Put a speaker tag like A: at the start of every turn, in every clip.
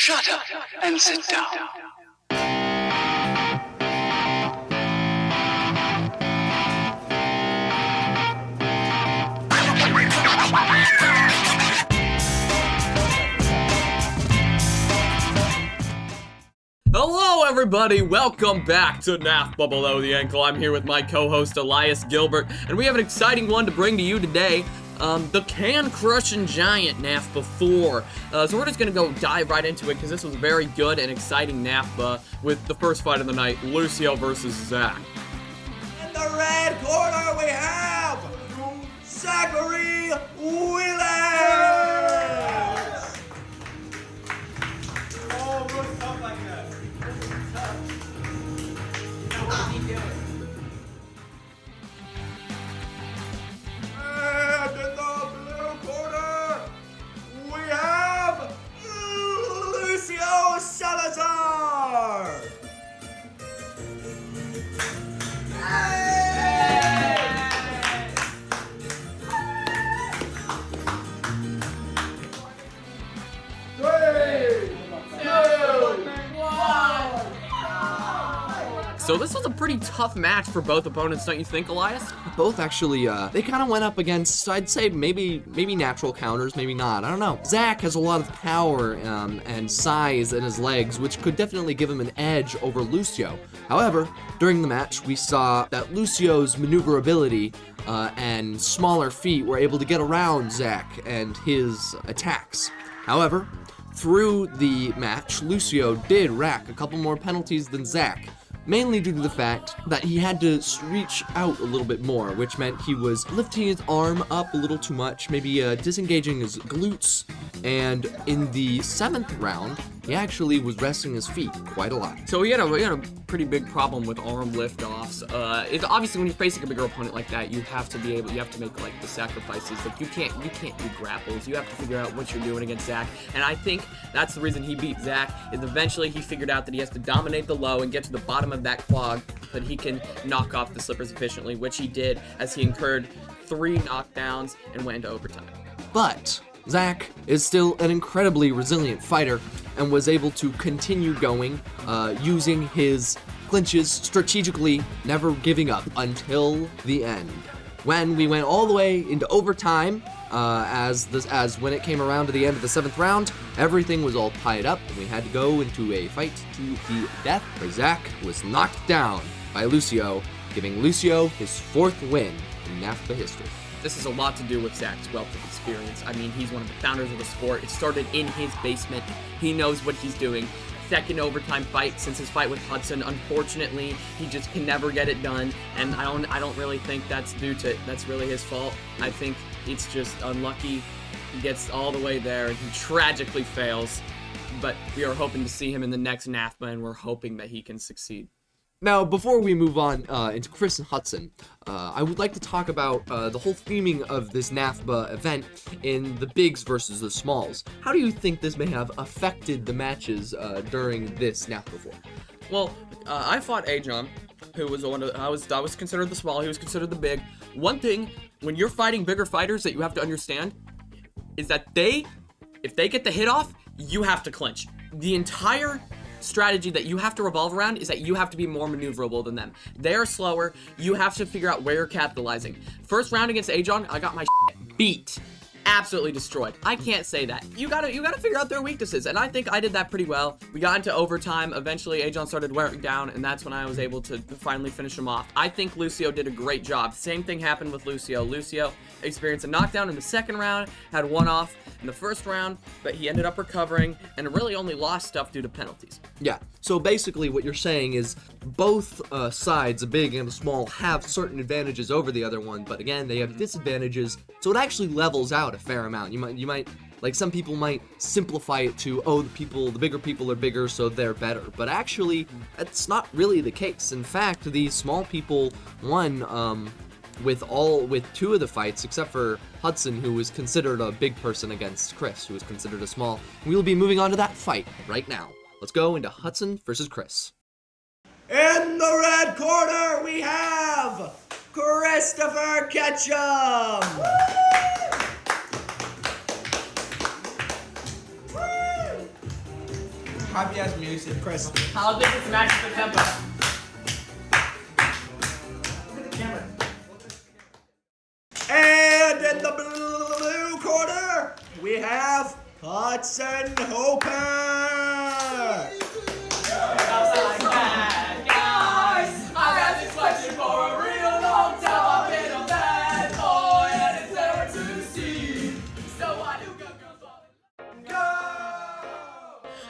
A: Shut up and sit down.
B: Hello everybody, welcome back to NAFBA Below the Ankle. I'm here with my co-host Elias Gilbert, and we have an exciting one to bring to you today. The can-crushing giant NAFBA4. So we're just gonna dive right into it because this was a very good and exciting NAFBA with the first fight of the night, Lucio versus Zach.
C: In the red corner we have Zachary Willis! Oh, really tough like that. What is he doing? And in the blue corner, we have Lucio Salazar!
B: So this was a pretty tough match for both opponents, don't you think, Elias?
D: Both actually, they kind of went up against, I'd say, maybe natural counters, maybe not. I don't know. Zach has a lot of power and size in his legs, which could definitely give him an edge over Lucio. However, during the match, we saw that Lucio's maneuverability and smaller feet were able to get around Zach and his attacks. However, through the match, Lucio did rack a couple more penalties than Zach, mainly due to the fact that he had to reach out a little bit more, which meant he was lifting his arm up a little too much, maybe disengaging his glutes, and in the 7th round, he actually was resting his feet quite a lot.
B: So he had a pretty big problem with arm lift-offs. It's obviously when you're facing a bigger opponent like that, you have to make like the sacrifices. Like you can't do grapples. You have to figure out what you're doing against Zach. And I think that's the reason he beat Zach, is eventually he figured out that he has to dominate the low and get to the bottom of that quad, but he can knock off the slippers efficiently, which he did as he incurred 3 knockdowns and went into overtime.
D: But Zach is still an incredibly resilient fighter and was able to continue going, using his clinches strategically, never giving up until the end. When we went all the way into overtime, as when it came around to the end of the 7th round, everything was all tied up and we had to go into a fight to the death, where Zach was knocked down by Lucio, giving Lucio his 4th win in NAFBA history.
B: This has a lot to do with Zach's wealth of experience. I mean, he's one of the founders of the sport. It started in his basement. He knows what he's doing. Second overtime fight since his fight with Hudson. Unfortunately, he just can never get it done, and I don't really think that's really his fault. I think it's just unlucky. He gets all the way there and he tragically fails. But we are hoping to see him in the next NAFBA, and we're hoping that he can succeed.
D: Now, before we move on into Chris and Hudson, I would like to talk about the whole theming of this NAFBA event in the bigs versus the smalls. How do you think this may have affected the matches during this NAFBA4?
B: Well, I fought Ajon, who was I was considered the small, he was considered the big. One thing, when you're fighting bigger fighters that you have to understand, is that if they get the hit off, you have to clinch. The entire strategy that you have to revolve around is that you have to be more maneuverable than them. They are slower. You have to figure out where you're capitalizing. First round against Ajon, I got my beat. Absolutely destroyed. I can't say that. You gotta figure out their weaknesses, and I think I did that pretty well. We got into overtime. Eventually, Ajon started wearing down, and that's when I was able to finally finish him off. I think Lucio did a great job. Same thing happened with Lucio. Lucio experienced a knockdown in the 2nd round, had one off in the 1st round, but he ended up recovering, and really only lost stuff due to penalties.
D: Yeah, so basically what you're saying is both sides, a big and a small, have certain advantages over the other one, but again, they have disadvantages, so it actually levels out a fair amount. You might, like some people might simplify it to, oh, the bigger people are bigger, so they're better, but actually, that's not really the case. In fact, the small people won, with 2 of the fights, except for Hudson, who was considered a big person, against Chris, who was considered a small. We will be moving on to that fight right now. Let's go into Hudson versus Chris.
C: In the red corner, we have Christopher Ketchum! happy ass music, Chris.
B: How did this match the tempo?
C: And in the blue corner, we have Hudson Hooper.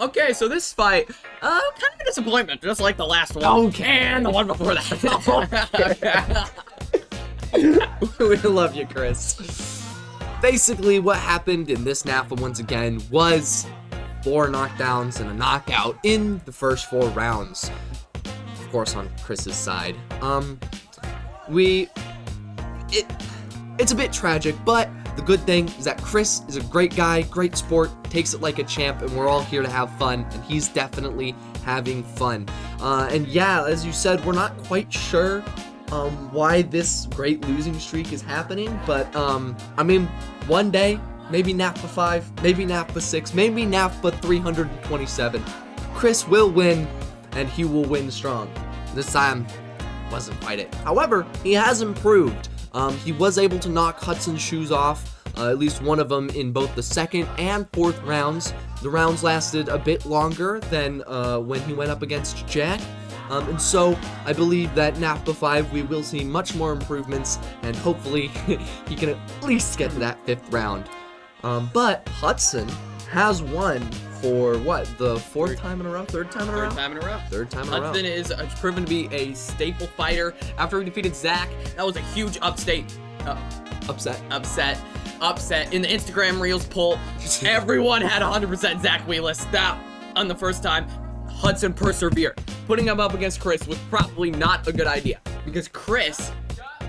B: Okay, so this fight, kind of a disappointment, just like the last one. Okay. And the one before that.
D: We love you, Chris. Basically, what happened in this NAFBA once again was 4 knockdowns and a knockout in the first 4 rounds. Of course, on Chris's side. It's a bit tragic, but the good thing is that Chris is a great guy, great sport, takes it like a champ, and we're all here to have fun, and he's definitely having fun. And yeah, as you said, we're not quite sure why this great losing streak is happening, but I mean, one day, maybe NAFBA4, maybe NAFBA6, maybe NAFBA327, Chris will win, and he will win strong. This time, wasn't quite it. However, he has improved. He was able to knock Hudson's shoes off, at least one of them in both the 2nd and 4th rounds. The rounds lasted a bit longer than when he went up against Jack. And so I believe that NAFBA5 we will see much more improvements, and hopefully he can at least get to that 5th round. But Hudson has won for what, the 4th time in a row? 3rd time in a row?
B: 3rd time in a row.
D: 3rd time in a row.
B: Hudson is proven to be a staple fighter. After he defeated Zach, that was a huge upset. In the Instagram Reels poll, everyone had 100% Zach Wheelis. That, on the first time, Hudson persevered. Putting him up against Chris was probably not a good idea, because Chris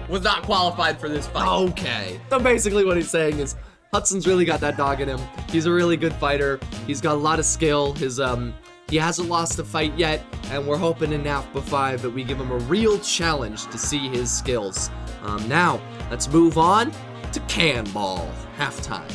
B: was not qualified for this fight.
D: Okay. So basically what he's saying is, Hudson's really got that dog in him. He's a really good fighter. He's got a lot of skill. He hasn't lost a fight yet, and we're hoping in NAFBA5 that we give him a real challenge to see his skills. Now, let's move on to Cannonball halftime.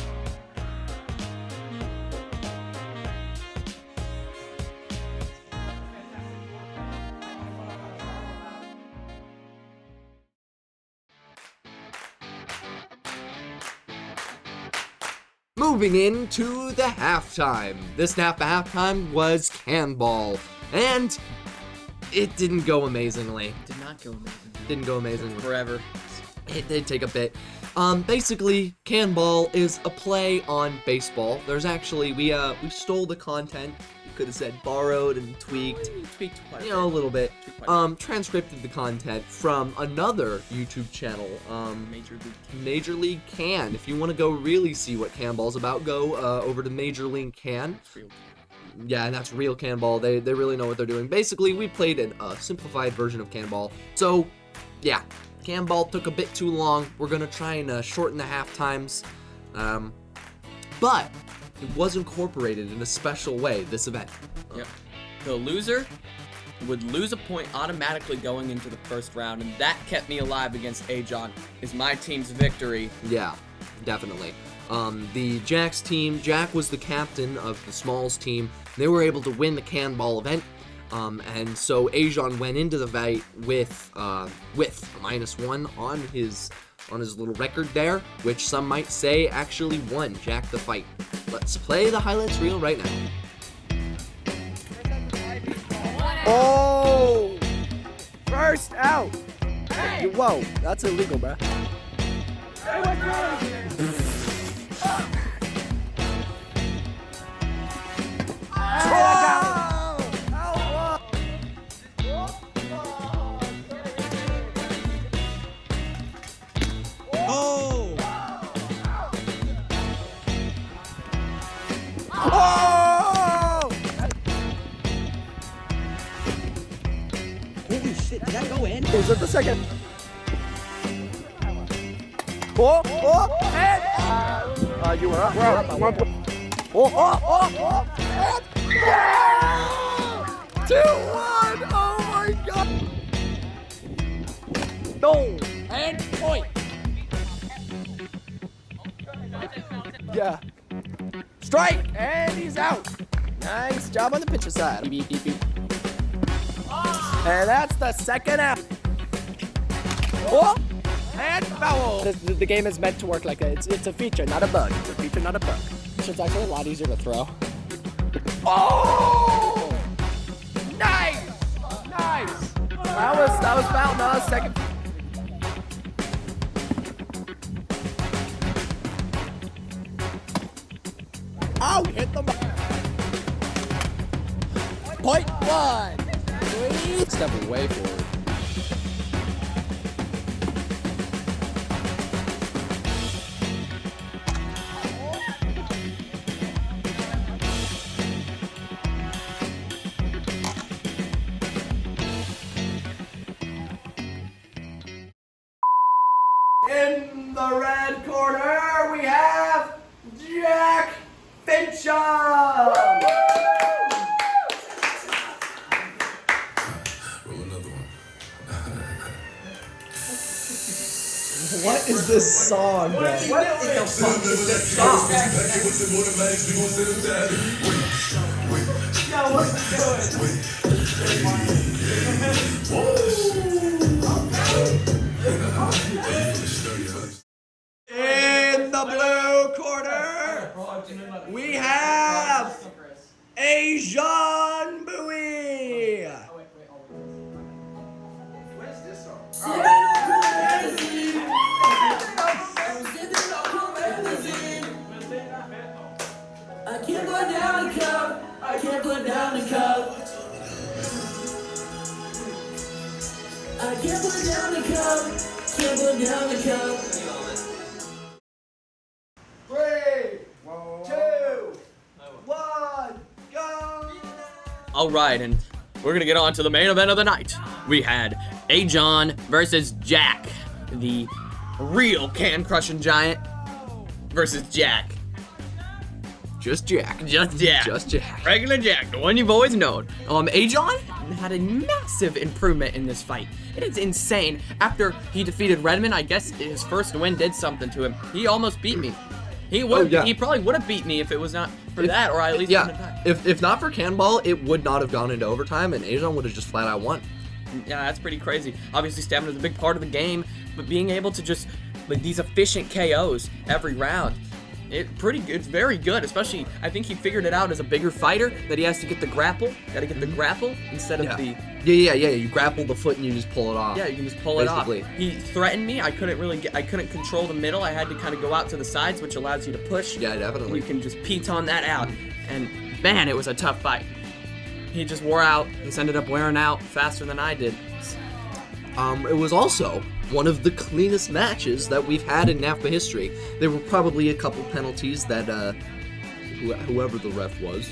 D: Moving into the halftime. This NAFBA halftime was Cannonball, and it didn't go amazingly.
B: Did not go amazing.
D: Didn't go amazingly.
B: Forever.
D: It did take a bit. Basically, Cannonball is a play on baseball. There's actually, we stole the content. You could have said borrowed and tweaked.
B: Tweaked quite a
D: a little bit.
B: bit.
D: Transcripted the content from another YouTube channel, Major League Can. If you want to go really see what Cannonball's about, go over to Major League Can. Yeah, and that's real Cannonball. They really know what they're doing. Basically, we played a simplified version of Cannonball. So, yeah, Cannonball took a bit too long. We're gonna try and shorten the half times, but it was incorporated in a special way, this event.
B: Yep. The loser would lose a point automatically going into the first round, and that kept me alive against Ajon, is my team's victory.
D: Yeah, definitely. The Jack's team, Jack was the captain of the Smalls team. They were able to win the Cannonball event, and so Ajon went into the fight with a -1 on his little record there, which some might say actually won Jack the fight. Let's play the highlights reel right now.
E: Oh! First out! Hey. Whoa, that's illegal, bruh.
F: Holy shit, did that go in?
E: Is it the second? Oh, and you were up. We're up. And yeah! 2-1. Oh my god. No. And point. Yeah. Strike, and he's out. Nice job on the pitcher side. Beep, beep, beep. And that's the second out. Oh! And foul! The game is meant to work like that. It's a feature, not a bug. It's a feature, not a bug. It's actually a lot easier to throw. Oh! Nice! Nice! That was foul. No, second. Oh, hit the mark. Point one. Sweet. Step away forward. In the red corner, we have Jack Fincham. What is this song, bro? What the fuck is this song? Yo, what's In the blue corner, we have Asian Bowie.
C: Where's this song?
G: I can't put down the cup. I can't put down the cup. I can't put down the cup. Can't put down the cup.
E: 3, 2, 1, go!
B: Alright, and we're gonna get on to the main event of the night. We had Ajon versus Jack, the real can-crushing giant, versus Jack.
D: Just Jack.
B: Just Jack.
D: Just Jack.
B: Regular Jack, the one you've always known. Ajon had a massive improvement in this fight. It is insane. After he defeated Redmond, I guess his first win did something to him. He almost beat me. He would. He probably would have beat me if it was not for that, or I at least wouldn't have died.
D: If not for Cannonball, it would not have gone into overtime, and Ajon would have just flat out won.
B: Yeah, that's pretty crazy. Obviously, stamina is a big part of the game, but being able to just like these efficient KOs every round, it's very good. Especially, I think he figured it out as a bigger fighter that he has to get the grapple. Got to get the grapple instead of the.
D: Yeah. You grapple the foot and you just pull it off.
B: Yeah, you can just pull
D: basically.
B: it off. He threatened me. I couldn't control the middle. I had to kind of go out to the sides, which allows you to push.
D: Yeah, definitely.
B: And you can just piton that out. And man, it was a tough fight. He just wore out. He just ended up wearing out faster than I did.
D: It was also one of the cleanest matches that we've had in NAFBA history. There were probably a couple penalties that whoever the ref was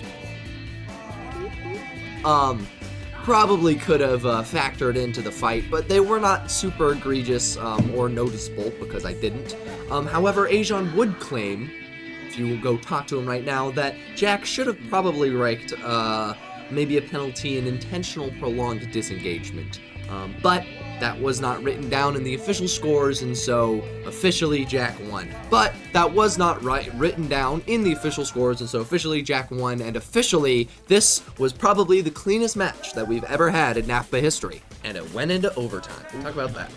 D: probably could have factored into the fight, but they were not super egregious or noticeable because I didn't. However, Ajon would claim, if you will go talk to him right now, that Jack should have probably raked maybe a penalty in intentional prolonged disengagement. But that was not written down in the official scores, and so officially Jack won. But that was not written down in the official scores, and so officially Jack won, and officially this was probably the cleanest match that we've ever had in NAFBA history. And it went into overtime. Talk about that.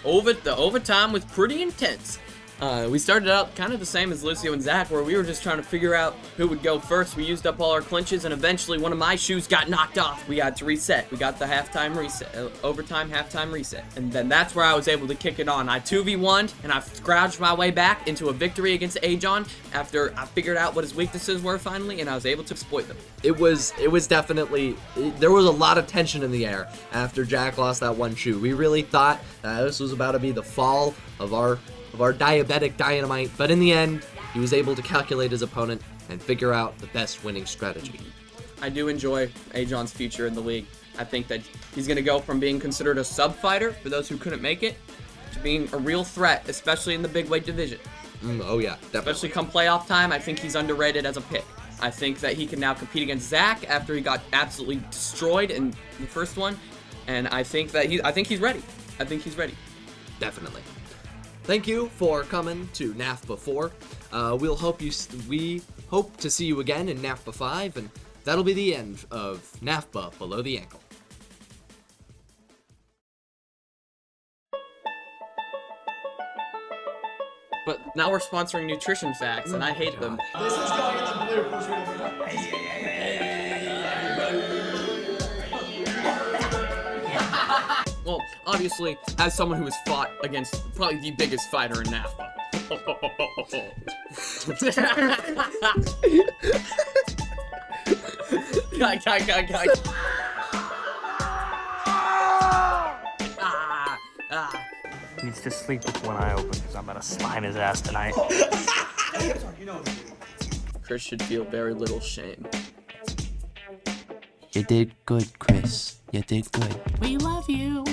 B: The overtime was pretty intense. We started out kind of the same as Lucio and Zach, where we were just trying to figure out who would go first. We used up all our clinches, and eventually one of my shoes got knocked off. We had to reset. We got the halftime reset, overtime halftime reset. And then that's where I was able to kick it on. I 2v1'd, and I scrounged my way back into a victory against Ajon after I figured out what his weaknesses were finally, and I was able to exploit them.
D: It was definitely, there was a lot of tension in the air after Jack lost that one shoe. We really thought this was about to be the fall of our diabetic dynamite, but in the end, he was able to calculate his opponent and figure out the best winning strategy.
B: I do enjoy Ajon's future in the league. I think that he's going to go from being considered a sub-fighter, for those who couldn't make it, to being a real threat, especially in the big weight division.
D: Oh yeah, definitely.
B: Especially come playoff time, I think he's underrated as a pick. I think that he can now compete against Zach after he got absolutely destroyed in the first one, and I think he's ready. I think he's ready.
D: Definitely. Thank you for coming to NAFBA4. We hope to see you again in NAFBA5, and that'll be the end of NAFBA Below the Ankle.
B: But now we're sponsoring nutrition facts, and I hate them.
C: This is going in the bloopers reel.
B: Well, obviously, as someone who has fought against probably the biggest fighter in NAFBA. Guy.
H: Needs to sleep with one eye open because I'm gonna slime his ass tonight.
B: Chris should feel very little shame.
I: You did good, Chris. You did good.
B: We love you.